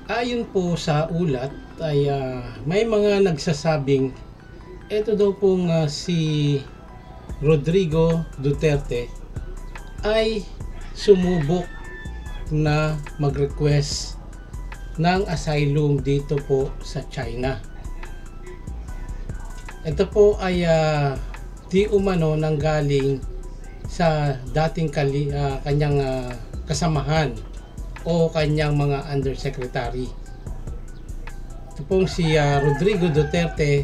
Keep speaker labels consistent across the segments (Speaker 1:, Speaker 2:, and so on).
Speaker 1: Ayon po sa ulat ay may mga nagsasabing ito daw pong si Rodrigo Duterte ay sumubok na mag-request ng asylum dito po sa China. Ito po ay di umano nanggaling sa dating kanyang kasamahan o kanyang mga undersecretary. Ito pong si Rodrigo Duterte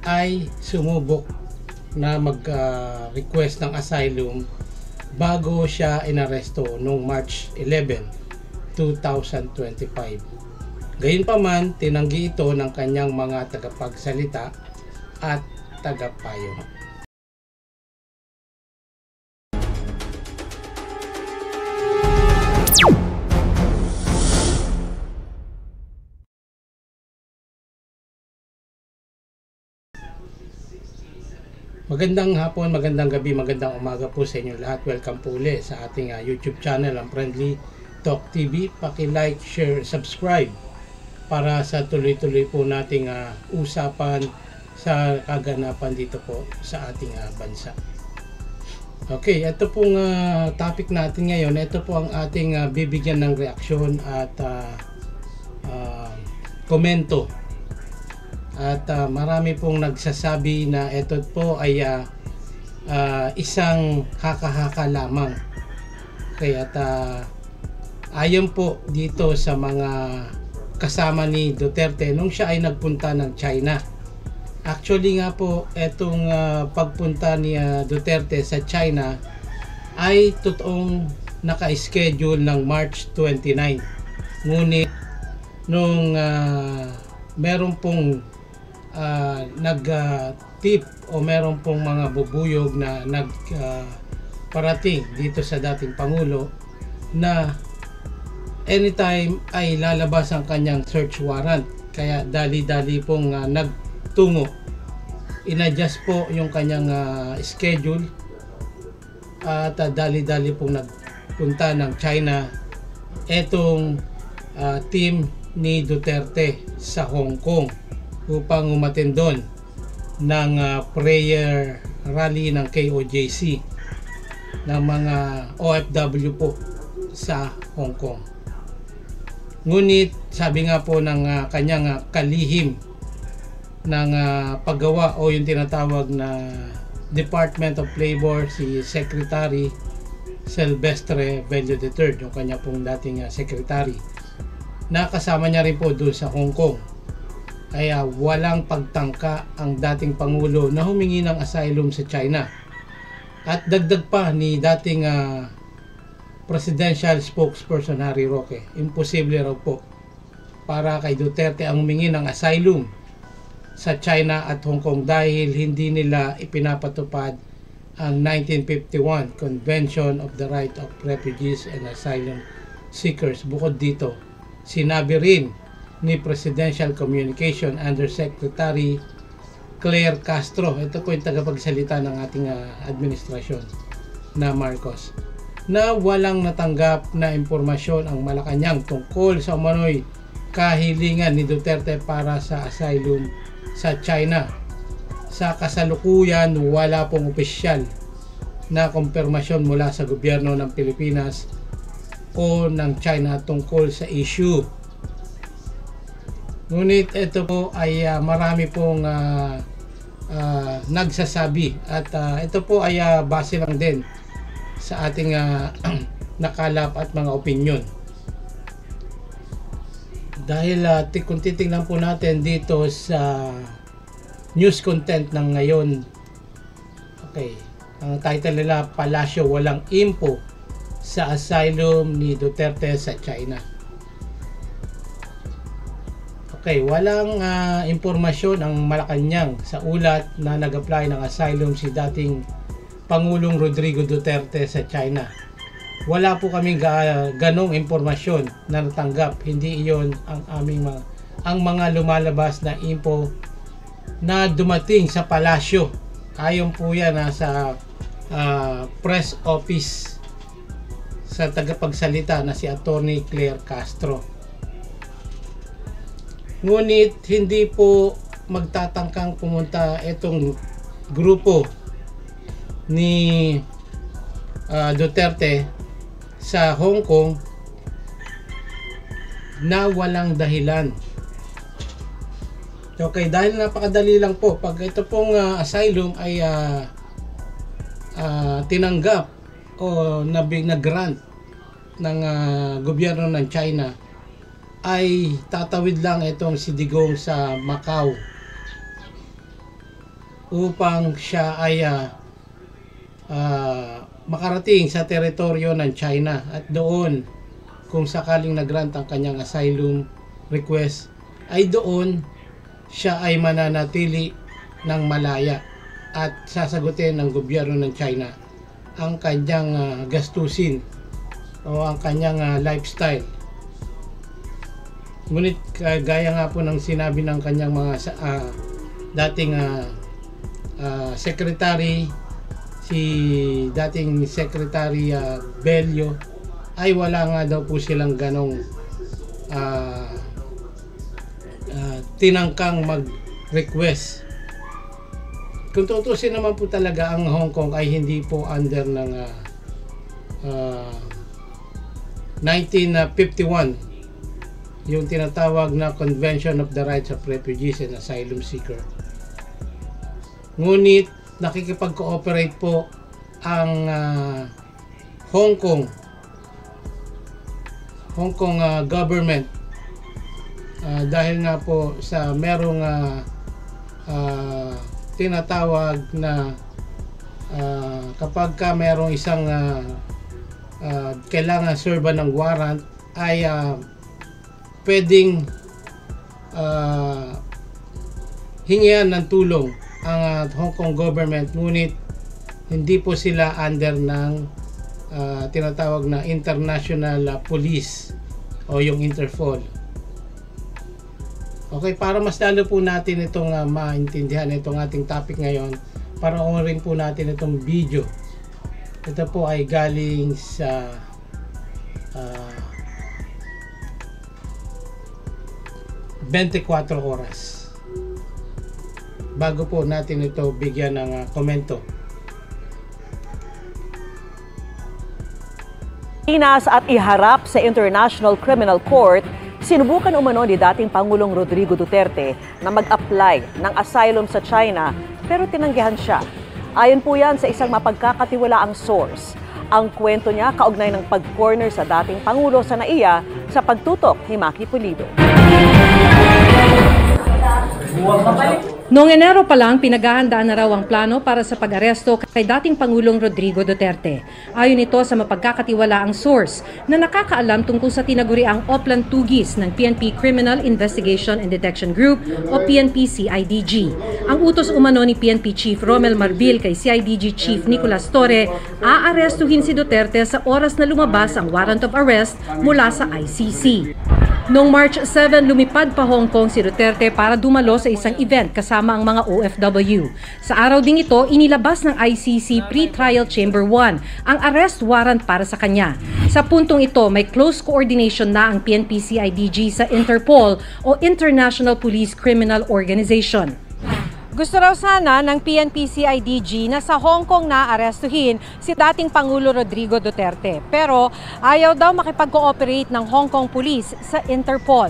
Speaker 1: ay sumubok na mag-request ng asylum bago siya inaresto noong March 11, 2025. Gayunpaman, tinanggi ito ng kanyang mga tagapagsalita at tagapayo. Magandang hapon, magandang gabi, magandang umaga po sa inyo lahat. Welcome po ulit sa ating YouTube channel, ang Friendly Talk TV. Paki-like, share, subscribe para sa tuloy-tuloy po nating usapan sa kaganapan dito po sa ating bansa. Okay, ito pong topic natin ngayon. Ito po ang ating bibigyan ng reaksyon at komento. At marami pong nagsasabi na ito po ay isang haka-haka lamang. Kaya ayon po dito sa mga kasama ni Duterte nung siya ay nagpunta ng China. Actually nga po, itong pagpunta ni Duterte sa China ay totoong naka-schedule ng March 29. Ngunit nung meron pong nag-tip o meron pong mga bubuyog na parating dito sa dating Pangulo na anytime ay lalabas ang kanyang search warrant. Kaya dali-dali pong nagtungo. In-adjust po yung kanyang schedule at dali-dali pong nagpunta ng China etong team ni Duterte sa Hong Kong upang umattend doon ng prayer rally ng KOJC ng mga OFW po sa Hong Kong. Ngunit sabi nga po ng kanyang kalihim ng paggawa o yung tinatawag na Department of Labor, si Secretary Silvestre Vello III, yung kanya pong dating secretary, nakasama niya rin po doon sa Hong Kong. Kaya walang pagtangka ang dating Pangulo na humingi ng asylum sa China. At dagdag pa ni dating Presidential Spokesperson Harry Roque, imposible raw po para kay Duterte ang humingi ng asylum sa China at Hong Kong dahil hindi nila ipinapatupad ang 1951 Convention of the Right of Refugees and Asylum Seekers. Bukod dito, sinabi rin ni Presidential Communication Undersecretary Claire Castro, ito po yung tagapagsalita ng ating administrasyon na Marcos, na walang natanggap na impormasyon ang Malacanang tungkol sa umano'y kahilingan ni Duterte para sa asylum sa China. Sa kasalukuyan, wala pong opisyal na kumpirmasyon mula sa gobyerno ng Pilipinas o ng China tungkol sa issue. Ngunit ito po ay marami pong nagsasabi at ito po ay base lang din sa ating nakalap at mga opinion. Dahil kung titingnan po natin dito sa news content ng ngayon, okay, ang title nila, Palasyo walang info sa asylum ni Duterte sa China. Okay, walang impormasyon ang Malacanang sa ulat na nag-apply ng asylum si dating Pangulong Rodrigo Duterte sa China. Wala po kaming ganong impormasyon na natanggap. Hindi iyon ang aming mga lumalabas na info na dumating sa palasyo. Ayon po yan sa press office sa tagapagsalita na si Attorney Claire Castro. Ngunit hindi po magtatangkang pumunta itong grupo ni Duterte sa Hong Kong na walang dahilan. Okay, dahil napakadali lang po. Pag ito pong asylum ay tinanggap o nag-grant ng gobyerno ng China, ay tatawid lang itong si Digong sa Macau upang siya ay makarating sa teritoryo ng China, at doon kung sakaling nag-grant ang kanyang asylum request, ay doon siya ay mananatili ng malaya at sasagutin ng gobyerno ng China ang kanyang gastusin o ang kanyang lifestyle. Ngunit gaya nga po ng sinabi ng kanyang mga dating secretary, si dating Secretary Bello, ay wala nga daw po silang ganong tinangkang mag-request. Kung tutusin naman po talaga, ang Hong Kong ay hindi po under ng 1951, yung tinatawag na Convention of the Rights of Refugees and Asylum Seeker. Ngunit nakikipag-cooperate po ang Hong Kong government dahil nga po sa merong tinatawag na kapag ka merong isang kailangan serba ng warrant, ay pwedeng hingian ng tulong ang Hong Kong government, ngunit hindi po sila under ng tinatawag na international police o yung Interpol. Okay, para mas lalo po natin itong maintindihan itong ating topic ngayon, panoorin po natin itong video. Ito po ay galing sa 24 oras. Bago po natin ito bigyan ng komento.
Speaker 2: Pinas at iharap sa International Criminal Court, sinubukan umano ni dating Pangulong Rodrigo Duterte na mag-apply ng asylum sa China, pero tinanggihan siya. Ayon po yan sa isang mapagkakatiwalaang source. Ang kwento niya kaugnay ng pag-corner sa dating Pangulo sa NAIA sa pagtutok ni Maki Pulido.
Speaker 3: Noong Enero pa lang, pinaghahandaan na raw ang plano para sa pag-aresto kay dating Pangulong Rodrigo Duterte. Ayon ito sa mapagkakatiwalaang source na nakakaalam tungkol sa tinaguriang Oplan Tugis ng PNP Criminal Investigation and Detection Group o PNP-CIDG. Ang utos umano ni PNP Chief Romel Marbil kay CIDG Chief Nicolas Torre, aarestuhin si Duterte sa oras na lumabas ang warrant of arrest mula sa ICC. Noong March 7, lumipad pa Hong Kong si Duterte para dumalo sa isang event kasama ang mga OFW. Sa araw ding ito, inilabas ng ICC Pre-Trial Chamber 1 ang arrest warrant para sa kanya. Sa puntong ito, may close coordination na ang PNP-CIDG sa Interpol o International Police Criminal Organization. Gusto raw sana ng PNP-CIDG na sa Hong Kong na arestuhin si dating Pangulo Rodrigo Duterte, pero ayaw daw makipag-cooperate ng Hong Kong Police sa Interpol.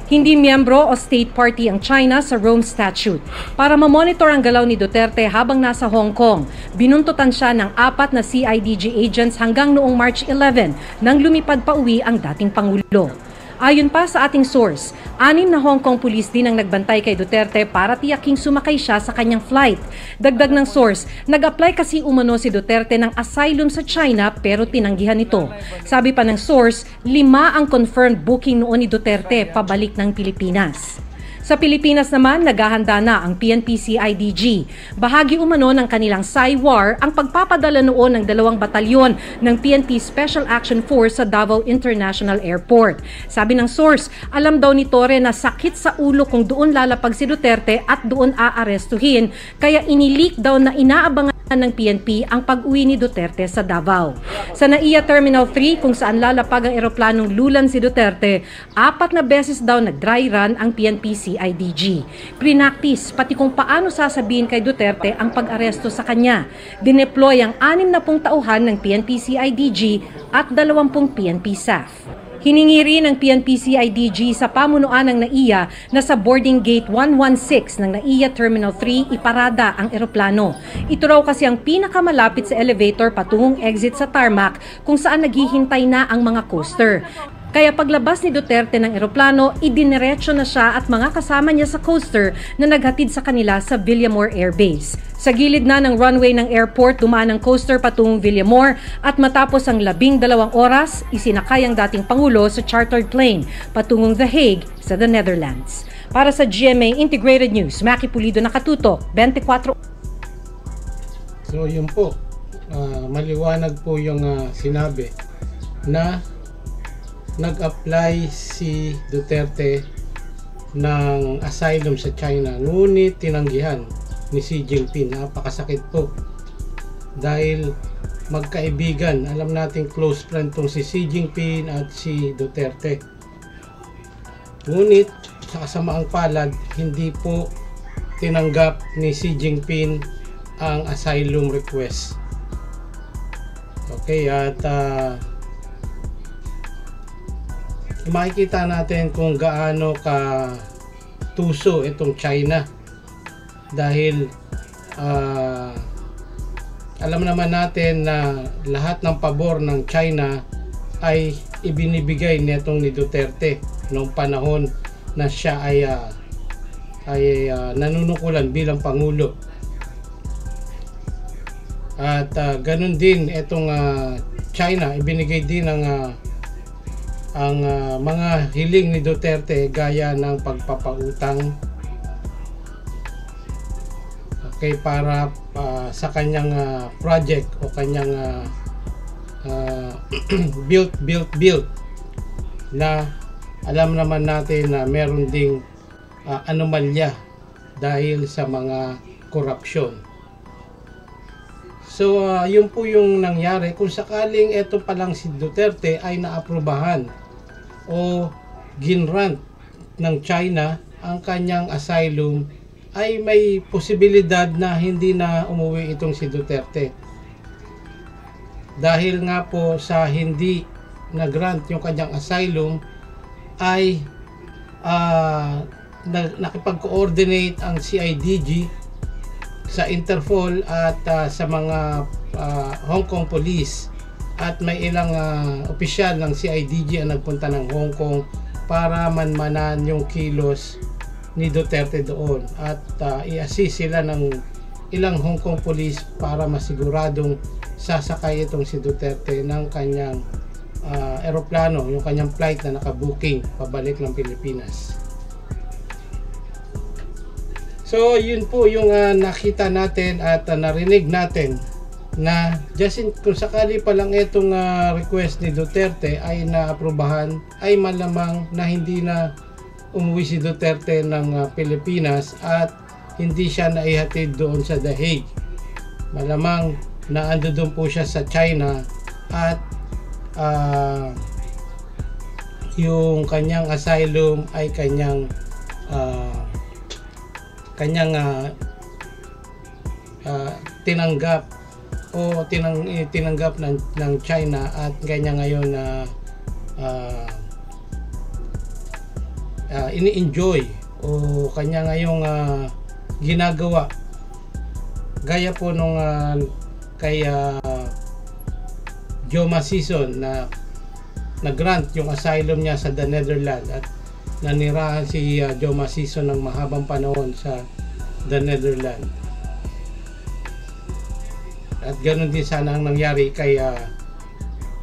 Speaker 3: Hindi miyembro o state party ang China sa Rome Statute. Para mamonitor ang galaw ni Duterte habang nasa Hong Kong, binuntutan siya ng 4 na CIDG agents hanggang noong March 11 nang lumipad pa uwi ang dating Pangulo. Ayon pa sa ating source, 6 na Hong Kong police din ang nagbantay kay Duterte para tiyaking sumakay siya sa kanyang flight. Dagdag ng source, nag-apply kasi umano si Duterte ng asylum sa China pero tinanggihan ito. Sabi pa ng source, 5 ang confirmed booking noon ni Duterte pabalik ng Pilipinas. Sa Pilipinas naman, naghahanda na ang PNP-CIDG. Bahagi umano ng kanilang SAIWAR ang pagpapadala noon ng 2 batalyon ng PNP Special Action Force sa Davao International Airport. Sabi ng source, alam daw ni Torre na sakit sa ulo kung doon lalapag si Duterte at doon aarestuhin, kaya inileak daw na inaabangan ng PNP ang pag-uwi ni Duterte sa Davao. Sa NAIA Terminal 3 kung saan lalapag ang eroplanong lulan si Duterte, 4 na beses daw nag-dry run ang PNP CIDG. Prinaktis pati kung paano sasabihin kay Duterte ang pag-aresto sa kanya. Dineploy ang 60 tauhan ng PNP CIDG at 20 PNP staff. Hiningi rin ng PNP CIDG sa pamunuan ng NAIA na sa boarding gate 116 ng NAIA Terminal 3 iparada ang eroplano. Ito raw kasi ang pinakamalapit sa elevator patungong exit sa tarmac kung saan naghihintay na ang mga coaster. Kaya paglabas ni Duterte ng eroplano, idiniretso na siya at mga kasama niya sa coaster na naghatid sa kanila sa Villamor Air Base. Sa gilid na ng runway ng airport, dumaan ang coaster patungong Villamor at matapos ang 12 oras, isinakay ang dating Pangulo sa chartered plane patungong The Hague sa the Netherlands. Para sa GMA Integrated News, Maki Pulido, nakatutok, 24.
Speaker 1: So yun po, maliwanag po yung sinabi na nag-apply si Duterte ng asylum sa China, ngunit tinanggihan ni Xi Jinping. Napakasakit po dahil magkaibigan, alam natin close friend tong si Xi Jinping at si Duterte, ngunit sa kasamaang palad hindi po tinanggap ni Xi Jinping ang asylum request. Okay, at makikita natin kung gaano ka tuso itong China dahil alam naman natin na lahat ng pabor ng China ay ibinibigay nitong ni Duterte noong panahon na siya ay nanunukulan bilang Pangulo. At ganun din itong China, ibinigay din ang mga hiling ni Duterte gaya ng pagpapautang, okay, para sa kanyang project o kanyang build na alam naman natin na meron ding anomalya dahil sa mga korupsyon. So yun po yung nangyari. Kung sakaling ito pa lang si Duterte ay naaprubahan o ginrant ng China ang kanyang asylum, ay may posibilidad na hindi na umuwi itong si Duterte. Dahil nga po sa hindi na-grant yung kanyang asylum ay nakipag-coordinate ang CIDG sa Interpol at sa mga Hong Kong Police, at may ilang opisyal ng CIDG ang nagpunta ng Hong Kong para manmanan yung kilos ni Duterte doon, at i-assist sila ng ilang Hong Kong Police para masiguradong sasakay itong si Duterte ng kanyang eroplano, yung kanyang flight na nakabooking pabalik ng Pilipinas. So yun po yung nakita natin at narinig natin na kung sakali pa lang itong request ni Duterte ay naaprubahan, ay malamang na hindi na umuwi si Duterte ng Pilipinas at hindi siya naihatid doon sa The Hague. Malamang na ando doon po siya sa China at yung kanyang asylum ay kanyang tinanggap o tinanggap ng China, at ganyan ngayon na ini-enjoy o kanya ngayong ginagawa gaya po nung kay Joma Sison na nag-grant yung asylum niya sa the Netherlands, at nanirahan si Joma Sison ng mahabang panahon sa the Netherlands. At ganoon din sana ang nangyari kay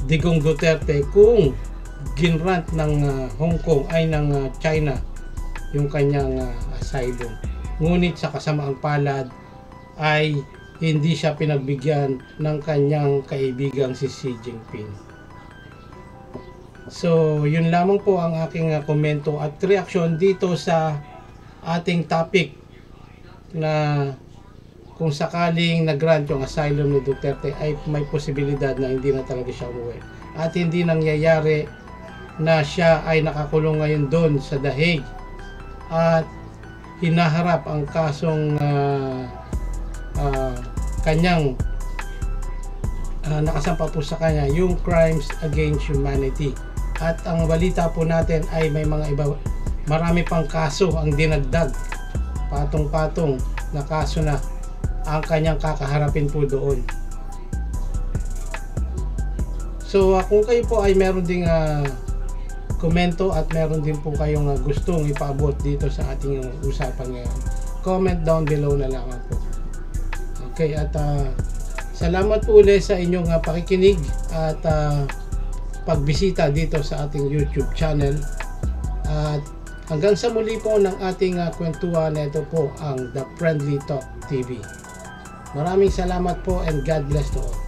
Speaker 1: Digong Duterte kung ginrant ng Hong Kong ay ng China yung kanyang asylum. Ngunit sa kasamaang palad ay hindi siya pinagbigyan ng kanyang kaibigang si Xi Jinping. So yun lamang po ang aking komento at reaksyon dito sa ating topic na kung sakaling nag-grant yung asylum ni Duterte ay may posibilidad na hindi na talaga siya umuwi. At hindi nangyayari na siya ay nakakulong ngayon doon sa The Hague at hinaharap ang kasong kanyang nakasampa po sa kanya, yung crimes against humanity. At ang balita po natin ay may mga marami pang kaso ang dinagdag, patong-patong na kaso na ang kanyang kakaharapin po doon. So kung kayo po ay meron ding komento at meron din po kayong gustong ipaabot dito sa ating usapan ngayon, comment down below na lamang po. Okay, at salamat po ulit sa inyong pakikinig at pagbisita dito sa ating YouTube channel. At hanggang sa muli po ng ating kwentuhan, ito po ang The Friendly Talk TV. Maraming salamat po and God bless to all.